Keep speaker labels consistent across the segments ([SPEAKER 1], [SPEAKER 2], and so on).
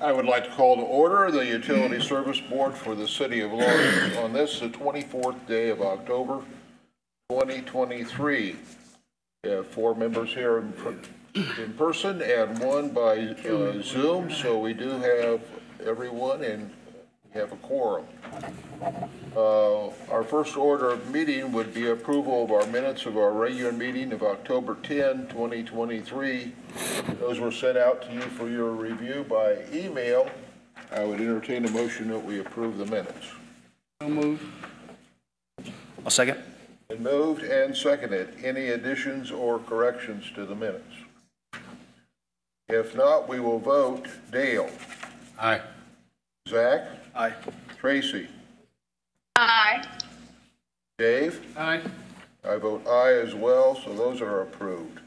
[SPEAKER 1] I would like to call to order the Utility Service Board for the City of Lawrence on this, the 24th day of October, 2023. We have 4 members here in person and 1 by Zoom, so we do have everyone and have a quorum. Our first order of meeting would be approval of our minutes of our regular meeting of October 10, 2023. Those were sent out to you for your review by email. I would entertain a motion that we approve the minutes.
[SPEAKER 2] So moved.
[SPEAKER 3] I'll second.
[SPEAKER 1] And moved and seconded. Any additions or corrections to the minutes? If not, we will vote. Dale.
[SPEAKER 2] Aye.
[SPEAKER 1] Zach.
[SPEAKER 3] Aye.
[SPEAKER 1] Tracy.
[SPEAKER 4] Aye.
[SPEAKER 1] Dave.
[SPEAKER 2] Aye.
[SPEAKER 1] I vote aye as well, so those are approved.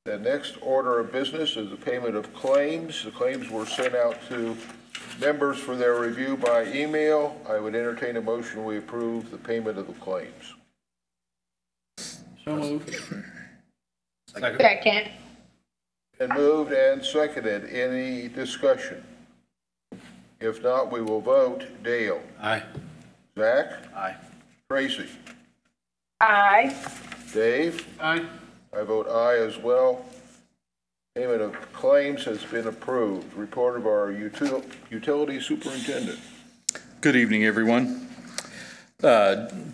[SPEAKER 1] The next order of business is the payment of claims. The claims were sent out to members for their review by email. I would entertain a motion we approve the payment of the claims.
[SPEAKER 2] So moved.
[SPEAKER 4] Second.
[SPEAKER 1] And moved and seconded. Any discussion? If not, we will vote. Dale.
[SPEAKER 2] Aye.
[SPEAKER 1] Zach.
[SPEAKER 3] Aye.
[SPEAKER 1] Tracy.
[SPEAKER 4] Aye.
[SPEAKER 1] Dave.
[SPEAKER 2] Aye.
[SPEAKER 1] I vote aye as well. Payment of claims has been approved. Report of our utility superintendent.
[SPEAKER 5] Good evening, everyone.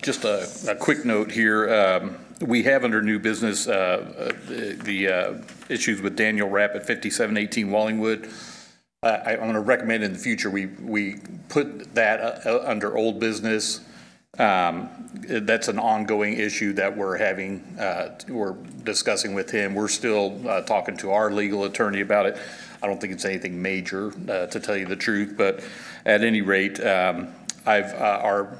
[SPEAKER 5] Just a quick note here. We have under new business the issues with Daniel Rapp at 5718 Wallingwood. I'm going to recommend in the future we put that under old business. That's an ongoing issue that we're discussing with him. We're still talking to our legal attorney about it. I don't think it's anything major, to tell you the truth, but at any rate, our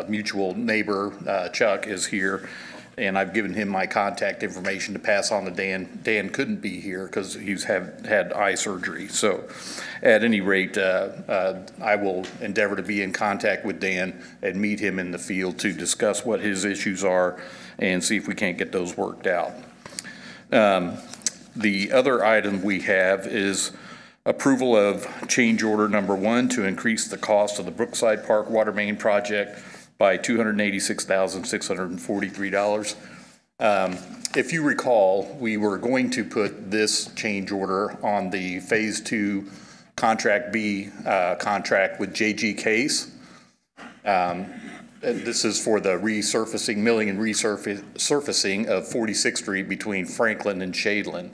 [SPEAKER 5] mutual neighbor, Chuck, is here, and I've given him my contact information to pass on to Dan. Dan couldn't be here because he's had eye surgery. So at any rate, I will endeavor to be in contact with Dan and meet him in the field to discuss what his issues are and see if we can't get those worked out. The other item we have is approval of change order number 1 to increase the cost of the Brookside Park water main project by $286,643. If you recall, we were going to put this change order on the Phase 2 Contract B contract with J.G. Case. This is for the milling and resurfacing of 46th Street between Franklin and Shadeland.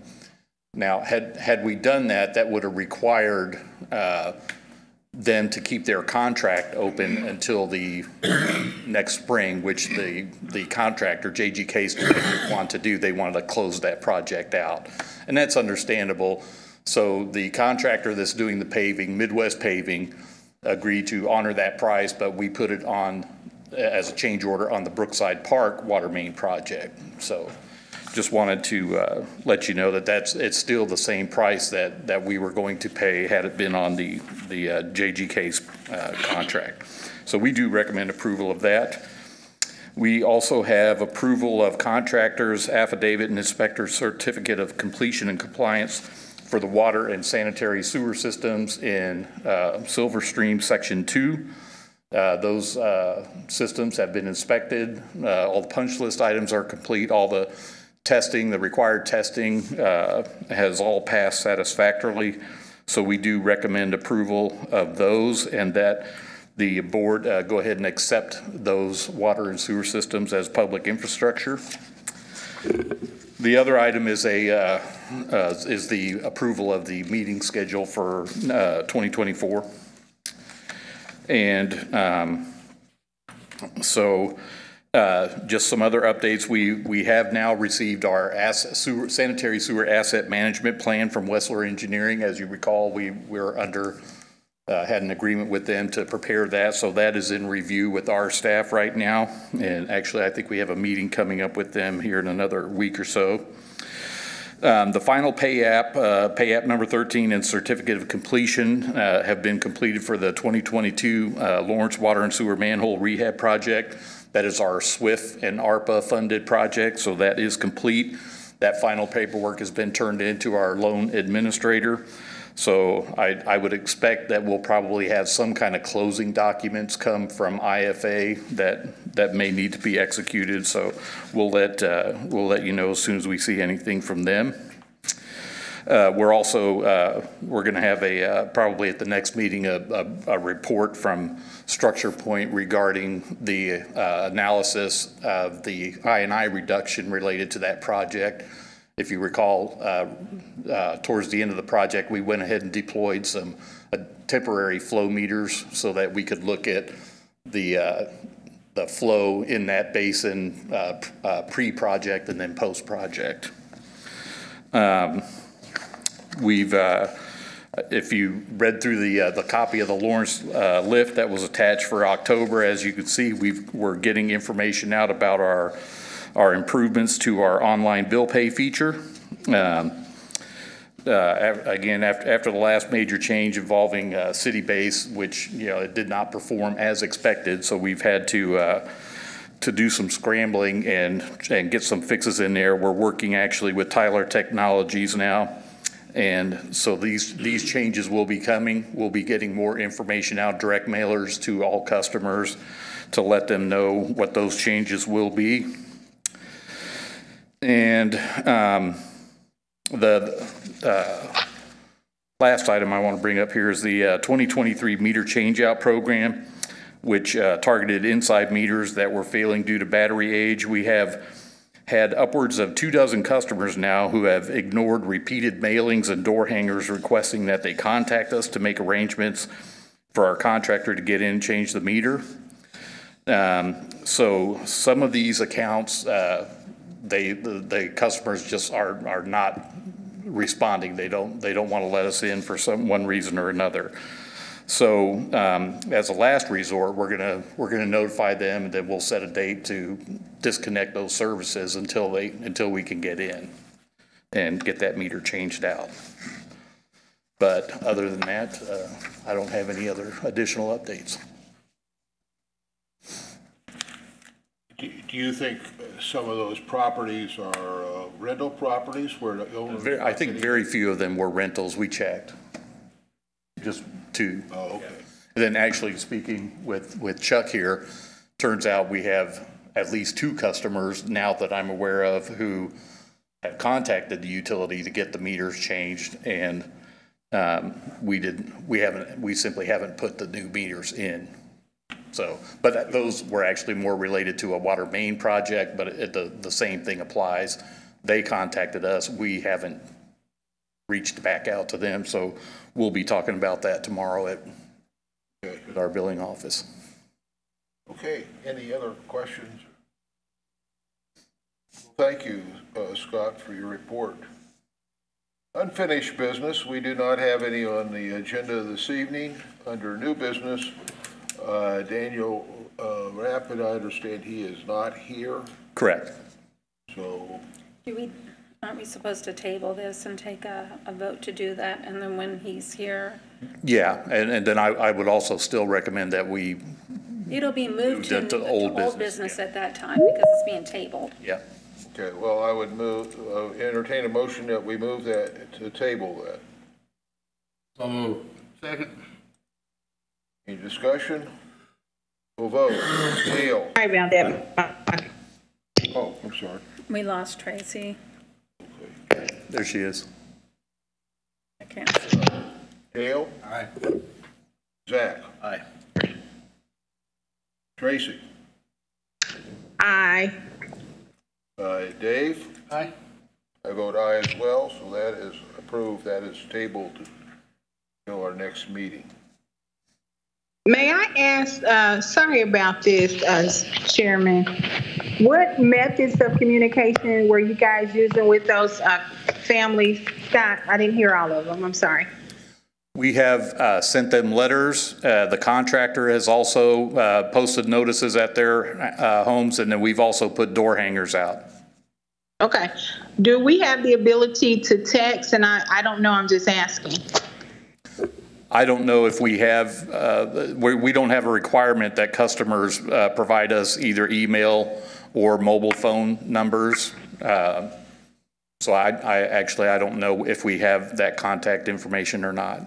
[SPEAKER 5] Now, had we done that, that would have required them to keep their contract open until the next spring, which the contractor, J.G. Case, didn't want to do. They wanted to close that project out. And that's understandable. So the contractor that's doing the paving, Midwest Paving, agreed to honor that price, but we put it on as a change order on the Brookside Park water main project. So just wanted to let you know that it's still the same price that we were going to pay had it been on the J.G. Case contract. So we do recommend approval of that. We also have approval of contractors' affidavit and inspector certificate of completion and compliance for the water and sanitary sewer systems in Silver Stream Section 2. Those systems have been inspected. All the punch list items are complete. All the testing, the required testing has all passed satisfactorily. So we do recommend approval of those and that the board go ahead and accept those water and sewer systems as public infrastructure. The other item is the approval of the meeting schedule for 2024. And just some other updates. We have now received our sanitary sewer asset management plan from Wessler Engineering. As you recall, we're had an agreement with them to prepare that. So that is in review with our staff right now. And actually, I think we have a meeting coming up with them here in another week or so. The final pay app number 13 and certificate of completion have been completed for the 2022 Lawrence Water and Sewer Manhole Rehab Project. That is our SWIFT and ARPA funded project, so that is complete. That final paperwork has been turned into our loan administrator. So I would expect that we'll probably have some kind of closing documents come from IFA that may need to be executed. So we'll let you know as soon as we see anything from them. We're also, we're going to have probably at the next meeting, a report from Structure Point regarding the analysis of the I&I reduction related to that project. If you recall, towards the end of the project, we went ahead and deployed some temporary flow meters so that we could look at the flow in that basin pre-project and then post-project. If you read through the copy of the Lawrence lift that was attached for October, as you can see, we're getting information out about our improvements to our online bill pay feature. Again, after the last major change involving City Base, which it did not perform as expected, so we've had to do some scrambling and get some fixes in there. We're working actually with Tyler Technologies now. And so these changes will be coming. We'll be getting more information out, direct mailers to all customers to let them know what those changes will be. And the last item I want to bring up here is the 2023 meter changeout program, which targeted inside meters that were failing due to battery age. We have had upwards of 24 customers now who have ignored repeated mailings and door hangers requesting that they contact us to make arrangements for our contractor to get in and change the meter. So some of these accounts, the customers just are not responding. They don't want to let us in for one reason or another. So as a last resort, we're gonna notify them, and then we'll set a date to disconnect those services until we can get in and get that meter changed out. But other than that, I don't have any other additional updates.
[SPEAKER 1] Do you think some of those properties are rental properties where the owner?
[SPEAKER 5] I think very few of them were rentals. We checked. Just two.
[SPEAKER 1] Oh, okay.
[SPEAKER 5] And then actually speaking with Chuck here, turns out we have at least 2 customers now that I'm aware of who have contacted the utility to get the meters changed, and we simply haven't put the new meters in. So, but those were actually more related to a water main project, but the same thing applies. They contacted us. We haven't reached back out to them, so we'll be talking about that tomorrow at our billing office.
[SPEAKER 1] Okay, any other questions? Thank you, Scott, for your report. Unfinished business, we do not have any on the agenda this evening. Under new business, Daniel Rapid, I understand he is not here.
[SPEAKER 5] Correct.
[SPEAKER 1] So
[SPEAKER 6] Aren't we supposed to table this and take a vote to do that, and then when he's here?
[SPEAKER 5] Yeah, and then I would also still recommend that we,
[SPEAKER 6] It'll be moved to
[SPEAKER 5] old
[SPEAKER 6] old
[SPEAKER 5] business,
[SPEAKER 6] business at that time because it's being tabled.
[SPEAKER 5] yeah.
[SPEAKER 1] okay, well, I would entertain a motion that we move that to table that.
[SPEAKER 2] So move. Second.
[SPEAKER 1] Any discussion? We'll vote. Neil?
[SPEAKER 4] Sorry about that.
[SPEAKER 1] Oh, I'm sorry.
[SPEAKER 6] We lost Tracy.
[SPEAKER 5] There she is.
[SPEAKER 6] I can't.
[SPEAKER 1] Dale?
[SPEAKER 2] Aye.
[SPEAKER 1] Zach?
[SPEAKER 3] Aye.
[SPEAKER 1] Tracy?
[SPEAKER 4] Aye.
[SPEAKER 1] Dave?
[SPEAKER 2] Aye.
[SPEAKER 1] I vote aye as well, so that is approved. That is tabled until our next meeting.
[SPEAKER 4] May I ask, sorry about this, Chairman, what methods of communication were you guys using with those families? Scott, I didn't hear all of them. I'm sorry.
[SPEAKER 5] We have sent them letters. The contractor has also posted notices at their homes, and then we've also put door hangers out.
[SPEAKER 4] Okay. Do we have the ability to text? And I don't know, I'm just asking.
[SPEAKER 5] I don't know if we have, we don't have a requirement that customers provide us either email or mobile phone numbers. So I don't know if we have that contact information or not.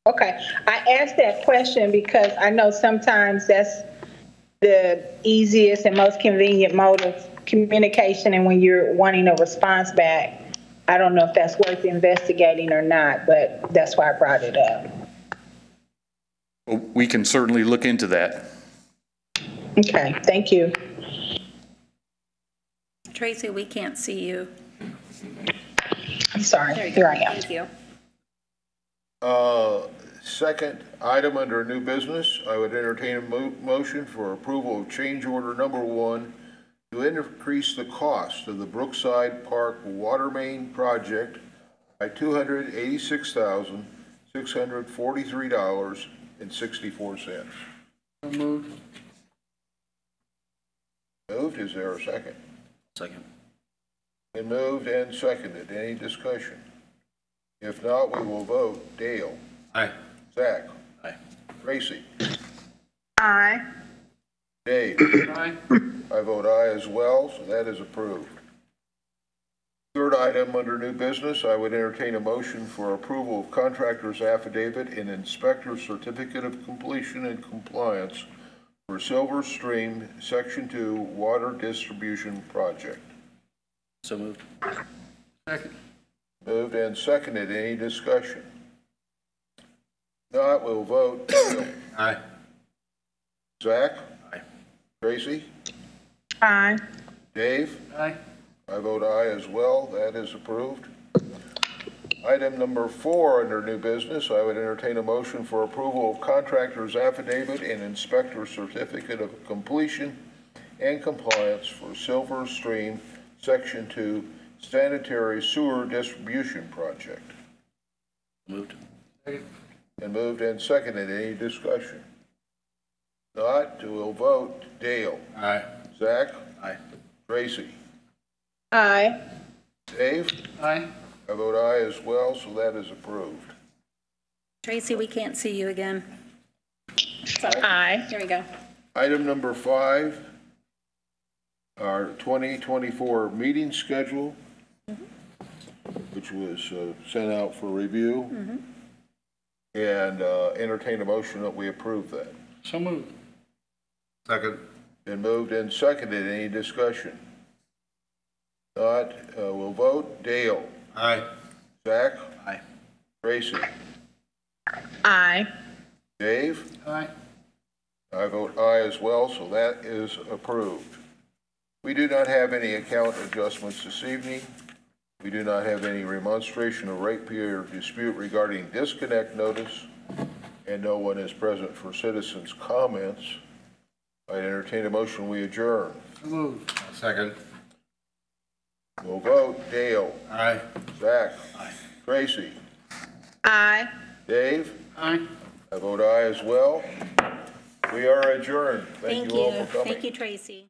[SPEAKER 4] Okay, I asked that question because I know sometimes that's the easiest and most convenient mode of communication, and when you're wanting a response back, I don't know if that's worth investigating or not, but that's why I brought it up.
[SPEAKER 5] We can certainly look into that.
[SPEAKER 4] Okay, thank you.
[SPEAKER 6] Tracy, we can't see you.
[SPEAKER 4] I'm sorry,
[SPEAKER 6] There you
[SPEAKER 4] here
[SPEAKER 6] go.
[SPEAKER 4] I am.
[SPEAKER 6] Thank you.
[SPEAKER 1] Second item under new business, I would entertain a motion for approval of change order number 1 to increase the cost of the Brookside Park water main project by $286,643.64.
[SPEAKER 2] So moved.
[SPEAKER 1] Moved, is there a second?
[SPEAKER 3] Second.
[SPEAKER 1] Been moved and seconded. Any discussion? If not, we will vote. Dale.
[SPEAKER 2] Aye.
[SPEAKER 1] Zach.
[SPEAKER 3] Aye.
[SPEAKER 1] Tracy.
[SPEAKER 4] Aye.
[SPEAKER 1] Dave.
[SPEAKER 2] Aye.
[SPEAKER 1] I vote aye as well, so that is approved. Third item under new business, I would entertain a motion for approval of contractor's affidavit and inspector's certificate of completion and compliance for Silver Stream Section 2 Water Distribution Project.
[SPEAKER 3] So moved.
[SPEAKER 2] Second.
[SPEAKER 1] Moved and seconded. Any discussion? Not, we'll vote. Dale.
[SPEAKER 2] Aye.
[SPEAKER 1] Zach?
[SPEAKER 3] Aye.
[SPEAKER 1] Tracy?
[SPEAKER 4] Aye.
[SPEAKER 1] Dave?
[SPEAKER 2] Aye.
[SPEAKER 1] I vote aye as well. That is approved. Item number 4 under new business, I would entertain a motion for approval of contractor's affidavit and inspector's certificate of completion and compliance for Silver Stream Section 2 Sanitary Sewer Distribution Project.
[SPEAKER 3] Moved.
[SPEAKER 2] Second.
[SPEAKER 1] And moved and seconded. Any discussion? Not, we'll vote. Dale.
[SPEAKER 2] Aye.
[SPEAKER 1] Zach.
[SPEAKER 3] Aye.
[SPEAKER 1] Tracy.
[SPEAKER 4] Aye.
[SPEAKER 1] Dave.
[SPEAKER 2] Aye.
[SPEAKER 1] I vote aye as well, so that is approved.
[SPEAKER 6] Tracy, we can't see you again. Sorry.
[SPEAKER 4] Aye.
[SPEAKER 6] Here we go.
[SPEAKER 1] Item number 5, our 2024 meeting schedule, which was sent out for review, and entertain a motion that we approve that.
[SPEAKER 2] So moved. Second.
[SPEAKER 1] Been moved and seconded. Any discussion? Not, we'll vote. Dale.
[SPEAKER 2] Aye.
[SPEAKER 1] Zach.
[SPEAKER 3] Aye.
[SPEAKER 1] Tracy.
[SPEAKER 4] Aye.
[SPEAKER 1] Dave.
[SPEAKER 2] Aye.
[SPEAKER 1] I vote aye as well, so that is approved. We do not have any account adjustments this evening. We do not have any remonstration or ratepayer dispute regarding disconnect notice, and no one is present for citizens' comments. I entertain a motion, we adjourn.
[SPEAKER 2] So moved. Second.
[SPEAKER 1] We'll vote. Dale.
[SPEAKER 2] Aye.
[SPEAKER 1] Zach.
[SPEAKER 3] Aye.
[SPEAKER 1] Tracy.
[SPEAKER 4] Aye.
[SPEAKER 1] Dave.
[SPEAKER 2] Aye.
[SPEAKER 1] I vote aye as well. We are adjourned. Thank you all for coming.
[SPEAKER 6] Thank you, Tracy.